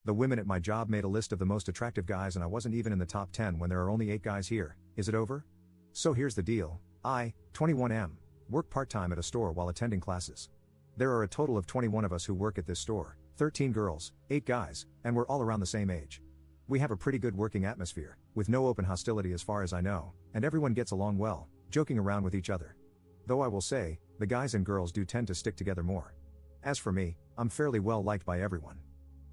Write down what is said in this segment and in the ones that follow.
The women at my job made a list of the most attractive guys and I wasn't even in the top 10 when there are only 8 guys here. Is it over? So here's the deal. I, 21M, work part-time at a store while attending classes. There are a total of 21 of us who work at this store, 13 girls, 8 guys, and we're all around the same age. We have a pretty good working atmosphere, with no open hostility as far as I know, and everyone gets along well, joking around with each other. Though I will say, the guys and girls do tend to stick together more. As for me, I'm fairly well liked by everyone.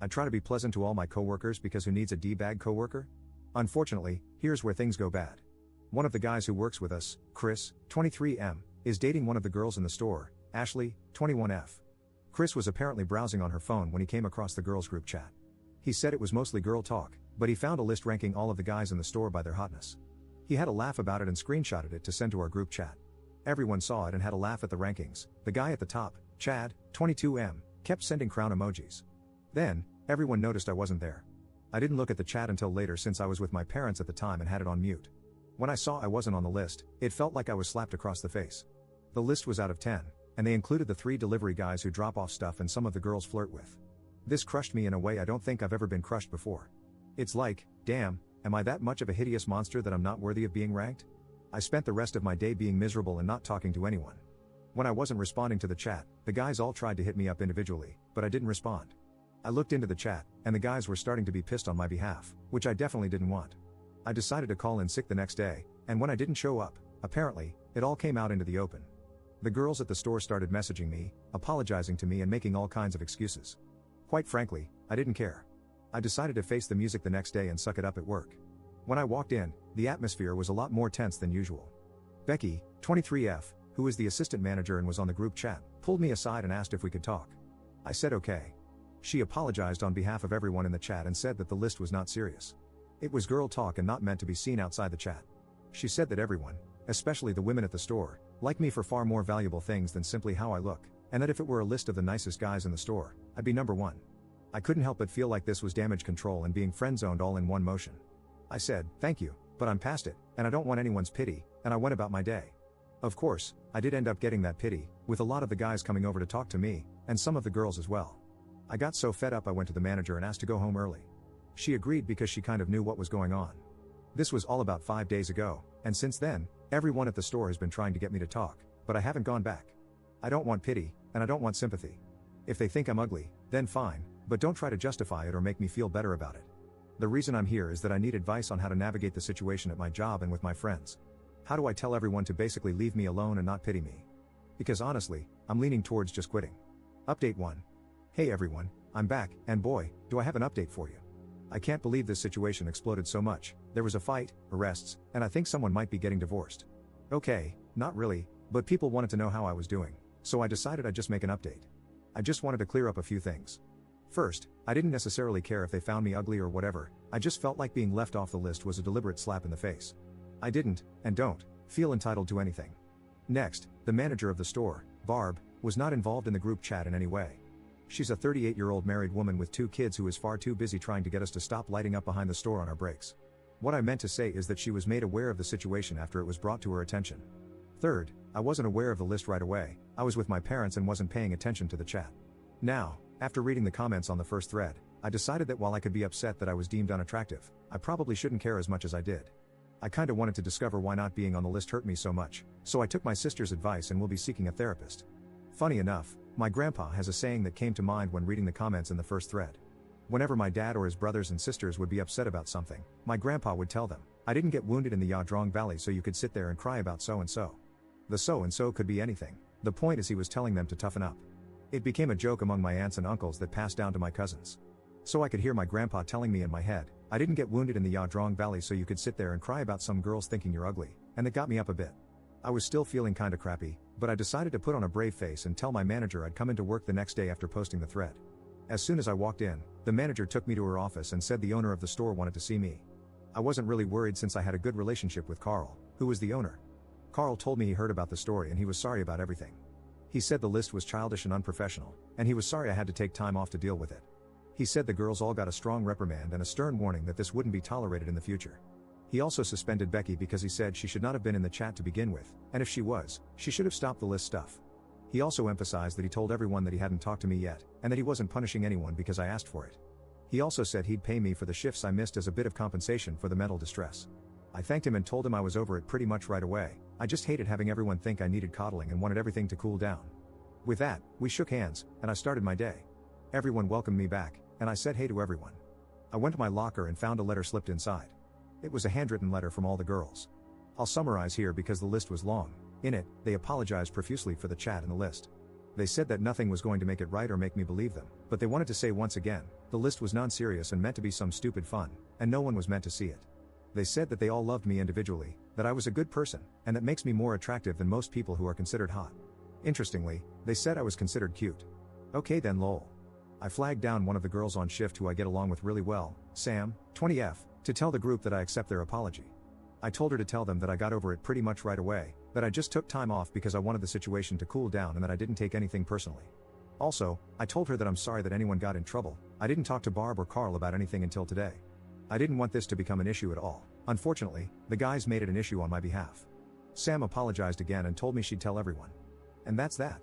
I try to be pleasant to all my coworkers because who needs a D-bag coworker? Unfortunately, here's where things go bad. One of the guys who works with us, Chris, 23M, is dating one of the girls in the store, Ashley, 21F. Chris was apparently browsing on her phone when he came across the girls' group chat. He said it was mostly girl talk, but he found a list ranking all of the guys in the store by their hotness. He had a laugh about it and screenshotted it to send to our group chat. Everyone saw it and had a laugh at the rankings. The guy at the top, Chad, 22M, kept sending crown emojis. Then, everyone noticed I wasn't there. I didn't look at the chat until later since I was with my parents at the time and had it on mute. When I saw I wasn't on the list, it felt like I was slapped across the face. The list was out of 10, and they included the 3 delivery guys who drop off stuff and some of the girls flirt with. This crushed me in a way I don't think I've ever been crushed before. It's like, damn, am I that much of a hideous monster that I'm not worthy of being ranked? I spent the rest of my day being miserable and not talking to anyone. When I wasn't responding to the chat, the guys all tried to hit me up individually, but I didn't respond. I looked into the chat, and the guys were starting to be pissed on my behalf, which I definitely didn't want. I decided to call in sick the next day, and when I didn't show up, apparently, it all came out into the open. The girls at the store started messaging me, apologizing to me and making all kinds of excuses. Quite frankly, I didn't care. I decided to face the music the next day and suck it up at work. When I walked in, the atmosphere was a lot more tense than usual. Becky, 23F, who is the assistant manager and was on the group chat, pulled me aside and asked if we could talk. I said okay. She apologized on behalf of everyone in the chat and said that the list was not serious. It was girl talk and not meant to be seen outside the chat. She said that everyone, especially the women at the store, like me for far more valuable things than simply how I look, and that if it were a list of the nicest guys in the store, I'd be number 1. I couldn't help but feel like this was damage control and being friend-zoned all in one motion. I said, thank you, but I'm past it, and I don't want anyone's pity, and I went about my day. Of course, I did end up getting that pity, with a lot of the guys coming over to talk to me, and some of the girls as well. I got so fed up I went to the manager and asked to go home early. She agreed because she kind of knew what was going on. This was all about 5 days ago, and since then, everyone at the store has been trying to get me to talk, but I haven't gone back. I don't want pity, and I don't want sympathy. If they think I'm ugly, then fine, but don't try to justify it or make me feel better about it. The reason I'm here is that I need advice on how to navigate the situation at my job and with my friends. How do I tell everyone to basically leave me alone and not pity me? Because honestly, I'm leaning towards just quitting. Update 1. Hey everyone, I'm back, and boy, do I have an update for you. I can't believe this situation exploded so much. There was a fight, arrests, and I think someone might be getting divorced. Okay, not really, but people wanted to know how I was doing, so I decided I'd just make an update. I just wanted to clear up a few things. First, I didn't necessarily care if they found me ugly or whatever, I just felt like being left off the list was a deliberate slap in the face. I didn't, and don't, feel entitled to anything. Next, the manager of the store, Barb, was not involved in the group chat in any way. She's a 38-year-old married woman with 2 kids who is far too busy trying to get us to stop lighting up behind the store on our breaks. What I meant to say is that she was made aware of the situation after it was brought to her attention. Third, I wasn't aware of the list right away, I was with my parents and wasn't paying attention to the chat. Now, after reading the comments on the first thread, I decided that while I could be upset that I was deemed unattractive, I probably shouldn't care as much as I did. I kinda wanted to discover why not being on the list hurt me so much, so I took my sister's advice and will be seeking a therapist. Funny enough, my grandpa has a saying that came to mind when reading the comments in the first thread. Whenever my dad or his brothers and sisters would be upset about something, my grandpa would tell them, I didn't get wounded in the Yadrong Valley so you could sit there and cry about so-and-so. The so-and-so could be anything, the point is he was telling them to toughen up. It became a joke among my aunts and uncles that passed down to my cousins. So I could hear my grandpa telling me in my head, I didn't get wounded in the Yadrong Valley so you could sit there and cry about some girls thinking you're ugly, and that got me up a bit. I was still feeling kinda crappy, but I decided to put on a brave face and tell my manager I'd come into work the next day after posting the thread. As soon as I walked in, the manager took me to her office and said the owner of the store wanted to see me. I wasn't really worried since I had a good relationship with Carl, who was the owner. Carl told me he heard about the story and he was sorry about everything. He said the list was childish and unprofessional, and he was sorry I had to take time off to deal with it. He said the girls all got a strong reprimand and a stern warning that this wouldn't be tolerated in the future. He also suspended Becky because he said she should not have been in the chat to begin with, and if she was, she should have stopped the list stuff. He also emphasized that he told everyone that he hadn't talked to me yet, and that he wasn't punishing anyone because I asked for it. He also said he'd pay me for the shifts I missed as a bit of compensation for the mental distress. I thanked him and told him I was over it pretty much right away. I just hated having everyone think I needed coddling and wanted everything to cool down. With that, we shook hands, and I started my day. Everyone welcomed me back, and I said hey to everyone. I went to my locker and found a letter slipped inside. It was a handwritten letter from all the girls. I'll summarize here because the list was long. In it, they apologized profusely for the chat in the list. They said that nothing was going to make it right or make me believe them, but they wanted to say once again, the list was non-serious and meant to be some stupid fun, and no one was meant to see it. They said that they all loved me individually, that I was a good person, and that makes me more attractive than most people who are considered hot. Interestingly, they said I was considered cute. Okay then lol. I flagged down one of the girls on shift who I get along with really well, Sam, 20F, to tell the group that I accept their apology. I told her to tell them that I got over it pretty much right away, that I just took time off because I wanted the situation to cool down and that I didn't take anything personally. Also, I told her that I'm sorry that anyone got in trouble. I didn't talk to Barb or Carl about anything until today. I didn't want this to become an issue at all. Unfortunately, the guys made it an issue on my behalf. Sam apologized again and told me she'd tell everyone. And that's that.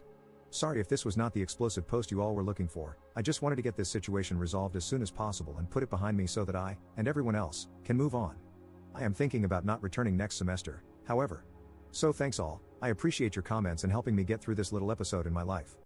Sorry if this was not the explosive post you all were looking for. I just wanted to get this situation resolved as soon as possible and put it behind me so that I, and everyone else, can move on. I am thinking about not returning next semester, however. So thanks all, I appreciate your comments and helping me get through this little episode in my life.